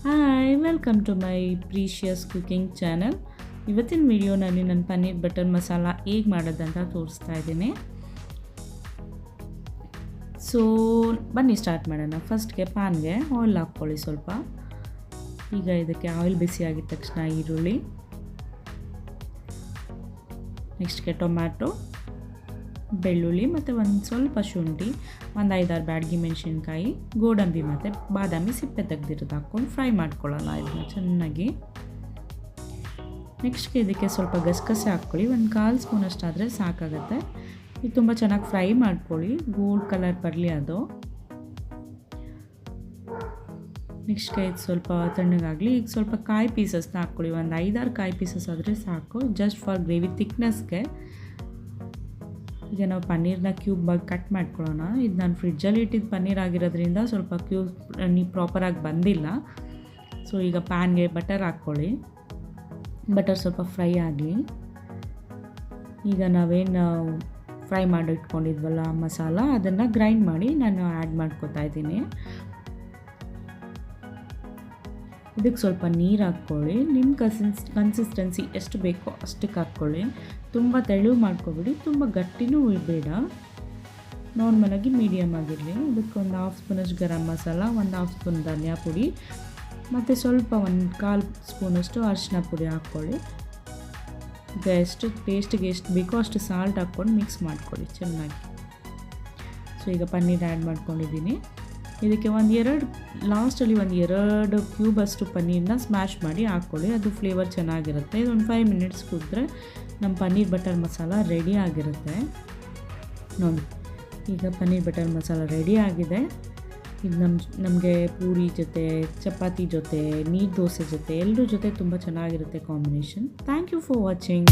Hi welcome to my precious cooking channel. ಇವತ್ತಿನ ವಿಡಿಯೋನಲ್ಲಿ ನಾನು ಪನ್ನೀರ್ ಬಟರ್ ಮಸಾಲ ಹೇಗೆ ಮಾಡೋದಂತ ತೋರಿಸ್ತಾ ಇದ್ದೀನಿ. ಸೊ ಬನ್ನಿ ಸ್ಟಾರ್ಟ್ ಮಾಡೋಣ. ಫಸ್ಟ್ಗೆ ಪ್ಯಾನ್ಗೆ ಆಯಿಲ್ ಹಾಕ್ಕೊಳ್ಳಿ ಸ್ವಲ್ಪ. ಈಗ ಇದಕ್ಕೆ ಆಯಿಲ್ ಬಿಸಿ ಆಗಿದ ತಕ್ಷಣ ಈರುಳ್ಳಿ, ನೆಕ್ಸ್ಟ್ಗೆ ಟೊಮ್ಯಾಟೊ, ಬೆಳ್ಳುಳ್ಳಿ ಮತ್ತು ಒಂದು ಸ್ವಲ್ಪ ಶುಂಠಿ, ಒಂದು 5-6 ಬ್ಯಾಡಗಿ ಮೆಣಸಿನ್ಕಾಯಿ, ಗೋಡಂಬಿ ಮತ್ತು ಬಾದಾಮಿ ಸಿಪ್ಪೆ ತೆಗೆದಿರೋದು ಹಾಕ್ಕೊಂಡು ಫ್ರೈ ಮಾಡ್ಕೊಳ್ಳೋಣ ಇದನ್ನ ಚೆನ್ನಾಗಿ. ನೆಕ್ಸ್ಟ್ಗೆ ಇದಕ್ಕೆ ಸ್ವಲ್ಪ ಗಸಗಸೆ ಹಾಕ್ಕೊಳ್ಳಿ, ಒಂದು 1/4 ಸ್ಪೂನ್ ಅಷ್ಟಾದರೆ ಸಾಕಾಗುತ್ತೆ. ಇದು ತುಂಬ ಚೆನ್ನಾಗಿ ಫ್ರೈ ಮಾಡ್ಕೊಳ್ಳಿ, ಗೋಲ್ಡ್ ಕಲರ್ ಬರಲಿ ಅದು. ನೆಕ್ಸ್ಟ್ಗೆ ಇದು ಸ್ವಲ್ಪ ತಣ್ಣಗಾಗಲಿ. ಈಗ ಸ್ವಲ್ಪ ಕಾಯಿ ಪೀಸಸ್ನ ಹಾಕ್ಕೊಳ್ಳಿ, ಒಂದು 5-6 ಕಾಯಿ ಪೀಸಸ್ ಆದರೆ ಸಾಕು, ಜಸ್ಟ್ ಫಾರ್ ಗ್ರೇವಿ ಥಿಕ್ನೆಸ್ಗೆ. ಈಗ ನಾವು ಪನ್ನೀರ್ನ ಕ್ಯೂಬಾಗಿ ಕಟ್ ಮಾಡ್ಕೊಳ್ಳೋಣ. ಇದು ನಾನು ಫ್ರಿಡ್ಜಲ್ಲಿ ಇಟ್ಟಿದ್ದು ಪನ್ನೀರ್ ಆಗಿರೋದ್ರಿಂದ ಸ್ವಲ್ಪ ಕ್ಯೂಬ್ ಪ್ರಾಪರಾಗಿ ಬಂದಿಲ್ಲ. ಸೊ ಈಗ ಪ್ಯಾನ್ಗೆ ಬಟರ್ ಹಾಕ್ಕೊಳ್ಳಿ, ಬಟರ್ ಸ್ವಲ್ಪ ಫ್ರೈ ಆಗಲಿ. ಈಗ ನಾವೇನು ಫ್ರೈ ಮಾಡಿ ಇಟ್ಕೊಂಡಿದ್ವಲ್ಲ ಮಸಾಲ, ಅದನ್ನು ಗ್ರೈಂಡ್ ಮಾಡಿ ನಾನು ಆ್ಯಡ್ ಮಾಡ್ಕೊತಾ ಇದ್ದೀನಿ. ಇದಕ್ಕೆ ಸ್ವಲ್ಪ ನೀರು ಹಾಕ್ಕೊಳ್ಳಿ, ನಿಮ್ಮ ಕನ್ಸಿಸ್ಟೆನ್ಸಿ ಎಷ್ಟು ಬೇಕೋ ಅಷ್ಟಕ್ಕೆ ಹಾಕ್ಕೊಳ್ಳಿ. ತುಂಬ ತೆಳು ಮಾಡ್ಕೊಬೇಡಿ, ತುಂಬ ಗಟ್ಟಿನೂ ಬೇಡ, ನಾರ್ಮಲಾಗಿ ಮೀಡಿಯಮ್ ಆಗಿರಲಿ. ಇದಕ್ಕೆ ಒಂದು 1/2 ಸ್ಪೂನಷ್ಟು ಗರಂ ಮಸಾಲ, ಒಂದು 1/2 ಸ್ಪೂನ್ ಧನಿಯಾ ಪುಡಿ ಮತ್ತು ಸ್ವಲ್ಪ 1/4 ಸ್ಪೂನಷ್ಟು ಅರಿಶಿನ ಪುಡಿ ಹಾಕ್ಕೊಳ್ಳಿ. ಈಗ ಎಷ್ಟು ಟೇಸ್ಟಿಗೆ ಎಷ್ಟು ಬೇಕೋ ಅಷ್ಟು ಸಾಲ್ಟ್ ಹಾಕ್ಕೊಂಡು ಮಿಕ್ಸ್ ಮಾಡ್ಕೊಳ್ಳಿ ಚೆನ್ನಾಗಿ. ಸೊ ಈಗ ಪನ್ನೀರ್ ಆ್ಯಡ್ ಮಾಡ್ಕೊಂಡಿದ್ದೀನಿ. ಇದಕ್ಕೆ ಲಾಸ್ಟಲ್ಲಿ ಒಂದು 2 ಕ್ಯೂಬಷ್ಟು ಪನ್ನೀರನ್ನ ಸ್ಮ್ಯಾಶ್ ಮಾಡಿ ಹಾಕ್ಕೊಳ್ಳಿ, ಅದು ಫ್ಲೇವರ್ ಚೆನ್ನಾಗಿರುತ್ತೆ. ಇದೊಂದು 5 ಮಿನಿಟ್ಸ್ ಕುದ್ರೆ ನಮ್ಮ ಪನ್ನೀರ್ ಬಟರ್ ಮಸಾಲ ರೆಡಿ ಆಗಿರುತ್ತೆ. ನೋಡಿ, ಈಗ ಪನ್ನೀರ್ ಬಟರ್ ಮಸಾಲ ರೆಡಿ ಆಗಿದೆ. ಇದು ನಮಗೆ ಪೂರಿ ಜೊತೆ, ಚಪಾತಿ ಜೊತೆ, ನೀರು ದೋಸೆ ಜೊತೆ ಎಲ್ಲರ ಜೊತೆ ತುಂಬ ಚೆನ್ನಾಗಿರುತ್ತೆ combination. Thank you for watching.